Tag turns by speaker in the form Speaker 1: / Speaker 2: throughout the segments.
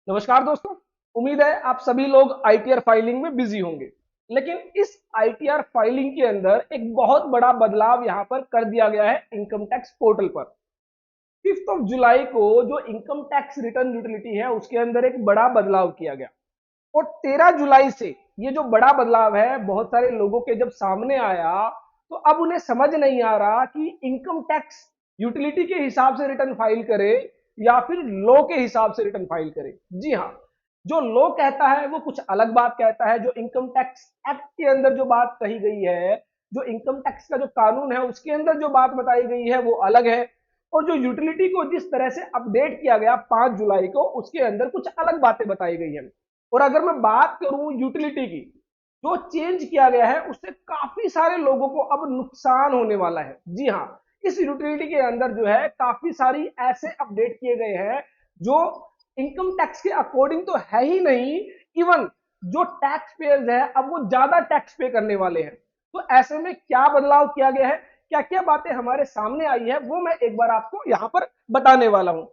Speaker 1: नमस्कार दोस्तों। उम्मीद है आप सभी लोग आईटीआर फाइलिंग में बिजी होंगे। लेकिन इस आईटीआर फाइलिंग के अंदर एक बहुत बड़ा बदलाव यहां पर कर दिया गया है इनकम टैक्स पोर्टल पर। 5 जुलाई को जो इनकम टैक्स रिटर्न यूटिलिटी है उसके अंदर एक बड़ा बदलाव किया गया और 13 जुलाई से ये जो बड़ा बदलाव है बहुत सारे लोगों के जब सामने आया तो अब उन्हें समझ नहीं आ रहा कि इनकम टैक्स यूटिलिटी के हिसाब से रिटर्न फाइल करे या फिर लॉ के हिसाब से रिटर्न फाइल करे। जी हाँ, जो लॉ कहता है वो कुछ अलग बात कहता है, जो इनकम टैक्स एक्ट के अंदर जो बात कही गई है, जो इनकम टैक्स का जो कानून है उसके अंदर जो बात बताई गई है वो अलग है, और जो यूटिलिटी को जिस तरह से अपडेट किया गया 5 जुलाई को उसके अंदर कुछ अलग बातें बताई गई है। और अगर मैं बात करूं यूटिलिटी की, जो चेंज किया गया है उससे काफी सारे लोगों को अब नुकसान होने वाला है। जी हाँ, इस यूटिलिटी के अंदर जो है काफी सारी ऐसे अपडेट किए गए हैं जो इनकम टैक्स के अकॉर्डिंग तो है ही नहीं, इवन जो टैक्स पेयर्स है अब वो ज्यादा टैक्स पे करने वाले हैं। तो ऐसे में क्या बदलाव किया गया है, क्या क्या बातें हमारे सामने आई है, वो मैं एक बार आपको यहां पर बताने वाला हूं।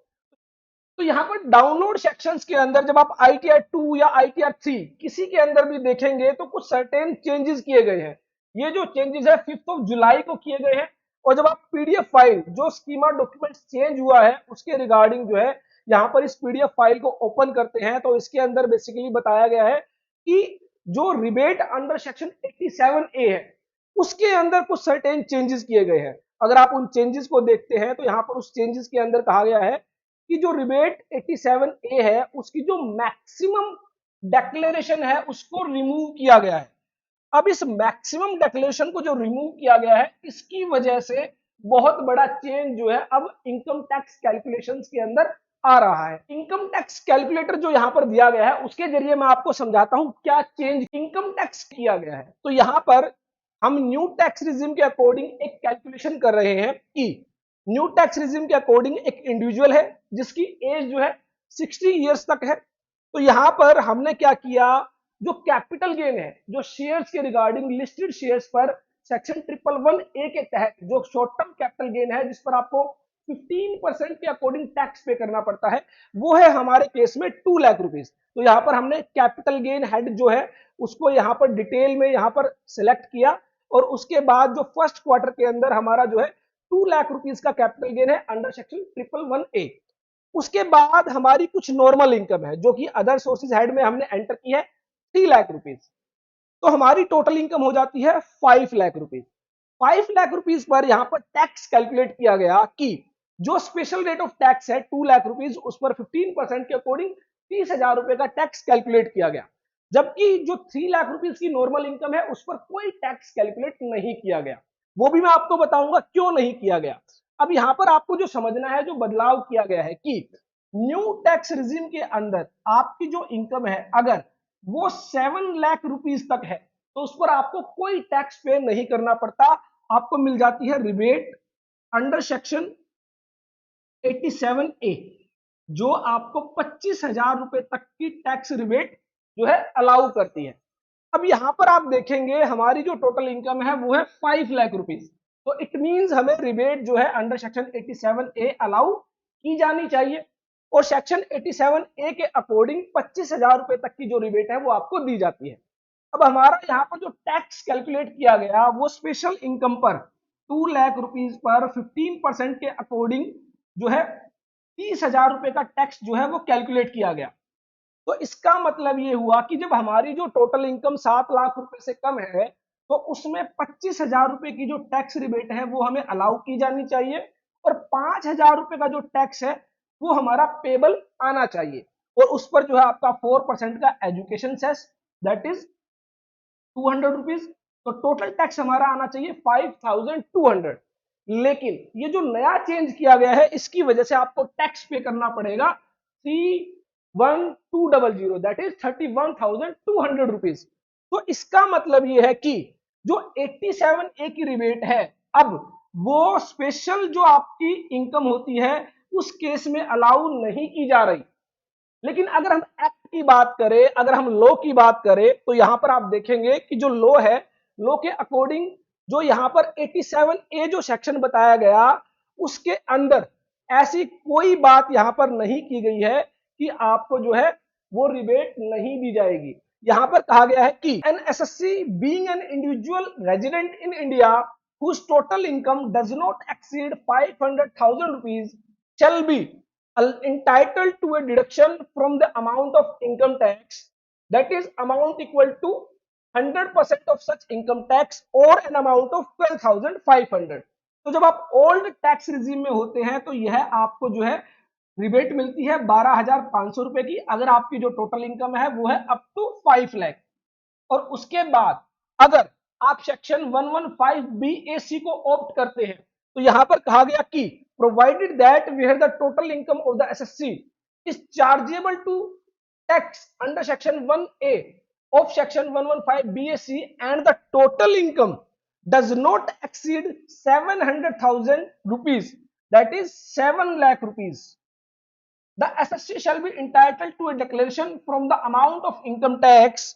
Speaker 1: तो यहाँ पर डाउनलोड सेक्शंस के अंदर जब आप ITR 2 या ITR 3 किसी के अंदर भी देखेंगे तो कुछ सर्टेन चेंजेस किए गए हैं। ये जो चेंजेस है 5 जुलाई को किए गए हैं। और जब आप पीडीएफ फाइल जो स्कीमा डॉक्यूमेंट चेंज हुआ है उसके रिगार्डिंग जो है यहाँ पर इस पीडीएफ फाइल को ओपन करते हैं तो इसके अंदर बेसिकली बताया गया है कि जो रिबेट अंडर सेक्शन 87A है उसके अंदर कुछ सर्टेन चेंजेस किए गए हैं। अगर आप उन चेंजेस को देखते हैं तो यहाँ पर उस चेंजेस के अंदर कहा गया है कि जो रिबेट 87A है उसकी जो मैक्सिमम डेक्लेरेशन है उसको रिमूव किया गया है। अब इस मैक्सिमम डेक्लेरेशन को जो रिमूव किया गया है इसकी वजह से बहुत बड़ा चेंज जो है अब इनकम टैक्स कैलकुलेशंस के अंदर आ रहा है। इनकम टैक्स कैलकुलेटर जो यहां पर दिया गया है उसके जरिए मैं आपको समझाता हूं क्या चेंज इनकम टैक्स किया गया है। तो यहां पर हम न्यू टैक्स रिजिम के अकॉर्डिंग एक कैलकुलेशन कर रहे हैं कि न्यू टैक्स रिजिम के अकॉर्डिंग एक इंडिविजुअल है जिसकी एज जो है 60 ईयर्स तक है। तो यहां पर हमने क्या किया, जो कैपिटल गेन है, जो शेयर्स के रिगार्डिंग लिस्टेड शेयर्स पर सेक्शन 111A के तहत जो शॉर्ट टर्म कैपिटल गेन है जिस पर आपको 15% के अकॉर्डिंग टैक्स पे करना पड़ता है, वो है हमारे केस में 2 लाख रुपीज। तो यहाँ पर हमने कैपिटल गेन हेड जो है उसको यहाँ पर डिटेल में यहाँ पर सिलेक्ट किया और उसके बाद जो फर्स्ट क्वार्टर के अंदर हमारा जो है 2 लाख रुपीज का कैपिटल गेन है अंडर सेक्शन 111A। उसके बाद हमारी कुछ नॉर्मल इनकम है जो कि अदर सोर्सेज हेड में हमने एंटर की है 3 लाख रुपीज। तो हमारी टोटल इनकम हो जाती है 5 lakh rupees. 5 lakh rupees per यहां पर टैक्स कैलकुलेट किया गया कि जो स्पेशल रेट ऑफ टैक्स है 2 लाख रुपीज उस पर 15% के अकॉर्डिंग 30,000 रुपए का टैक्स कैलकुलेट किया गया, जबकि जो 3 लाख रुपीज की नॉर्मल इनकम है उस पर कोई टैक्स कैलकुलेट नहीं किया गया। वो भी मैं आपको बताऊंगा क्यों नहीं किया गया। अब यहां पर आपको जो समझना है, जो बदलाव किया गया है कि न्यू टैक्स रिजिम के अंदर आपकी जो इनकम है अगर वो 7 लाख रुपीज तक है तो उस पर आपको कोई टैक्स पे नहीं करना पड़ता। आपको मिल जाती है रिबेट अंडर सेक्शन 87A जो आपको 25,000 रुपए तक की टैक्स रिबेट जो है अलाउ करती है। अब यहां पर आप देखेंगे हमारी जो टोटल इनकम है वो है 5 लाख रुपीज। तो इट मींस हमें रिबेट जो है अंडर सेक्शन 87A अलाउ की जानी चाहिए और सेक्शन 87A के अकॉर्डिंग 25,000 रुपए तक की जो रिबेट है वो आपको दी जाती है। अब हमारा यहाँ पर जो टैक्स कैलकुलेट किया गया वो स्पेशल इनकम पर 2 लाख रुपीज पर 15% के अकॉर्डिंग जो है 30,000 रुपए का टैक्स जो है वो कैलकुलेट किया गया। तो इसका मतलब ये हुआ कि जब हमारी जो टोटल इनकम 7 लाख रुपए से कम है तो उसमें 25,000 रुपए की जो टैक्स रिबेट है वो हमें अलाउ की जानी चाहिए और 5,000 रुपए का जो टैक्स है वो हमारा पेबल आना चाहिए। और उस पर जो है आपका 4% का education cess that is 200 rupees. तो टोटल टैक्स हमारा आना चाहिए 5,200। लेकिन ये जो नया चेंज किया गया है इसकी वजह से आपको टैक्स पे करना पड़ेगा 31200 दैट इज 31,200 रुपीज। तो इसका मतलब ये है कि जो 87A की रिबेट है अब वो स्पेशल जो आपकी इनकम होती है उस केस में अलाउ नहीं की जा रही। लेकिन अगर हम एक्ट की बात करें, अगर हम लॉ की बात करें तो यहां पर आप देखेंगे कि जो लॉ है, लॉ के अकॉर्डिंग जो यहां पर 87A जो सेक्शन बताया गया उसके अंदर ऐसी कोई बात यहां पर नहीं की गई है कि आपको जो है वो रिबेट नहीं दी जाएगी। यहां पर कहा गया है कि an SSC being an individual resident in India whose total income does not exceed 500,000 rupees shall be entitled to a deduction from the amount of income tax that is amount equal to 100% of such income tax or an amount of 12,500। तो जब आप old tax regime में होते हैं तो यह आपको जो है रिबेट मिलती है 12,500 रुपए की, अगर आपकी जो टोटल इनकम है वो है अप टू 5 लाख। और उसके बाद अगर आप सेक्शन 115 BAC को ऑप्ट करते हैं तो यहां पर कहा गया कि provided that where the total income of the SSC is chargeable to tax under section 1A of section 115 BAC and the total income does not exceed 700,000 rupees, that is 7 lakh rupees, the SSC shall be entitled to a declaration from the amount of income tax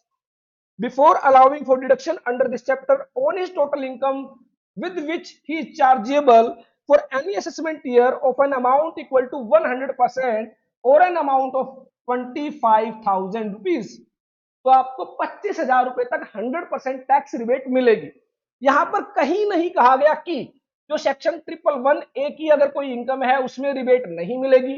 Speaker 1: before allowing for deduction under this chapter on his total income with which he is chargeable for any assessment year of an amount equal to 100% or an amount of 25,000 rupees। तो आपको 25,000 रुपए तक 100% tax rebate मिलेगी। यहां पर कहीं नहीं कहा गया कि जो सेक्शन 111A की अगर कोई इनकम है उसमें रिबेट नहीं मिलेगी।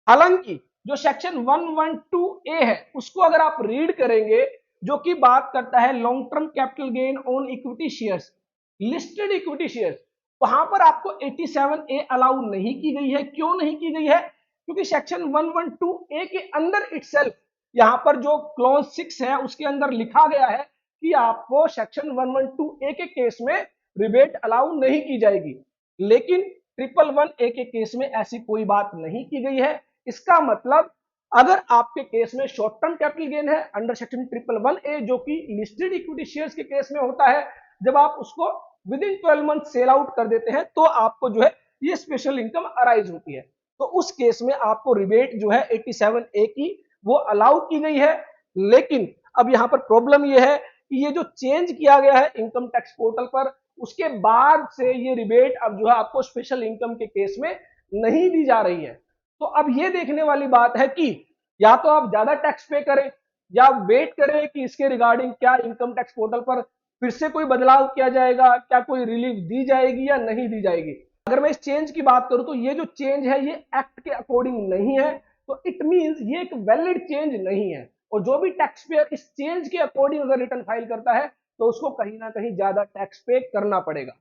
Speaker 1: हालांकि जो सेक्शन 112A है उसको अगर आप रीड करेंगे जो कि बात करता है long term capital gain on equity shares, listed equity shares, वहां पर आपको 87A अलाउ नहीं की गई है। क्यों नहीं की गई है? क्योंकि सेक्शन 112A के अंदर इटसेल्फ यहां पर जो क्लॉज 6 है उसके अंदर लिखा गया है कि आपको सेक्शन 112A के केस में रिबेट अलाउ नहीं की जाएगी, लेकिन 111A के केस में ऐसी कोई बात नहीं की गई है। इसका मतलब अगर आपके केस में शॉर्ट टर्म कैपिटल गेन है अंडर सेक्शन 111A जो कि लिस्टेड इक्विटी शेयर्स के केस में होता है, जब आप उसको with in 12 month sell out कर देते हैं तो आपको जो है ये स्पेशल इनकम अराइज होती है। तो उस केस में आपको रिबेट जो है 87A की वो अलाउ की गई है। लेकिन अब यहां पर प्रॉब्लम ये है कि ये जो चेंज किया गया है इनकम टैक्स पोर्टल पर उसके बाद से ये रिबेट अब जो है आपको स्पेशल इनकम के केस में नहीं दी जा रही है। तो अब ये देखने वाली बात है कि या तो आप ज्यादा टैक्स पे करें या वेट करें कि इसके रिगार्डिंग क्या इनकम टैक्स पोर्टल पर फिर से कोई बदलाव किया जाएगा, क्या कोई रिलीफ दी जाएगी या नहीं दी जाएगी। अगर मैं इस चेंज की बात करूं तो ये जो चेंज है ये एक्ट के अकॉर्डिंग नहीं है, तो इट मींस ये एक वैलिड चेंज नहीं है। और जो भी टैक्स पेयर इस चेंज के अकॉर्डिंग अगर रिटर्न फाइल करता है तो उसको कहीं ना कहीं ज्यादा टैक्स पे करना पड़ेगा।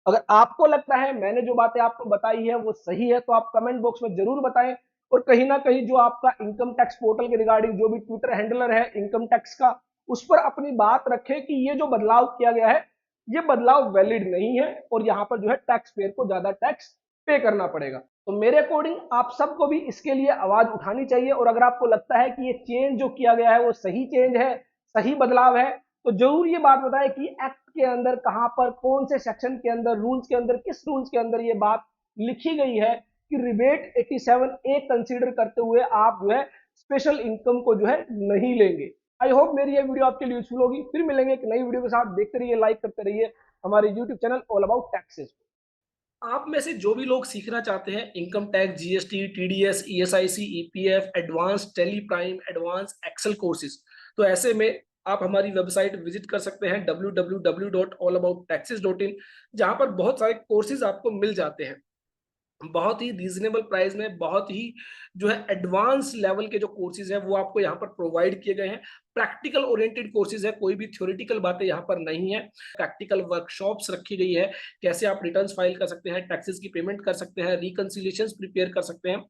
Speaker 1: अगर आपको लगता है मैंने जो बातें आपको बताई है वो सही है तो आप कमेंट बॉक्स में जरूर बताएं। और कहीं ना कहीं जो आपका इनकम टैक्स पोर्टल के रिगार्डिंग जो भी ट्विटर हैंडलर है इनकम टैक्स का, उस पर अपनी बात रखें कि ये जो बदलाव किया गया है ये बदलाव वैलिड नहीं है और यहाँ पर जो है टैक्स पेयर को ज्यादा टैक्स पे करना पड़ेगा। तो मेरे अकॉर्डिंग आप सबको भी इसके लिए आवाज उठानी चाहिए। और अगर आपको लगता है कि ये चेंज जो किया गया है वो सही चेंज है, सही बदलाव है, तो जरूर ये बात बताएं कि एक्ट के अंदर कहां पर कौन से सेक्शन के अंदर रूल्स के अंदर किस रूल्स के अंदर ये बात लिखी गई है कि रिबेट 87A कंसीडर करते हुए आप जो है स्पेशल इनकम को जो है नहीं लेंगे। आई होप मेरी ये वीडियो आपके लिए यूजफुल होगी। फिर मिलेंगे एक नई वीडियो के साथ। देखते रहिए, लाइक करते रहिए हमारे YouTube channel all about taxes.
Speaker 2: आप में से जो भी लोग सीखना चाहते हैं income tax, GST, TDS, ESIC, EPF, advance Tally Prime, advance Excel courses, तो ऐसे में आप हमारी वेबसाइट विजिट कर सकते हैं www.allabouttaxes.in, जहां पर बहुत सारे कोर्सेज आपको मिल जाते हैं बहुत ही रीजनेबल प्राइस में। बहुत ही जो है एडवांस लेवल के जो कोर्सेज हैं वो आपको यहाँ पर प्रोवाइड किए गए हैं। प्रैक्टिकल ओरिएंटेड कोर्सेज है, कोई भी थ्योरेटिकल बातें यहाँ पर नहीं है। प्रैक्टिकल वर्कशॉप्स रखी गई है, कैसे आप रिटर्न्स फाइल कर सकते हैं, टैक्सेस की पेमेंट कर सकते हैं, रिकंसिलिएशंस प्रिपेयर कर सकते हैं।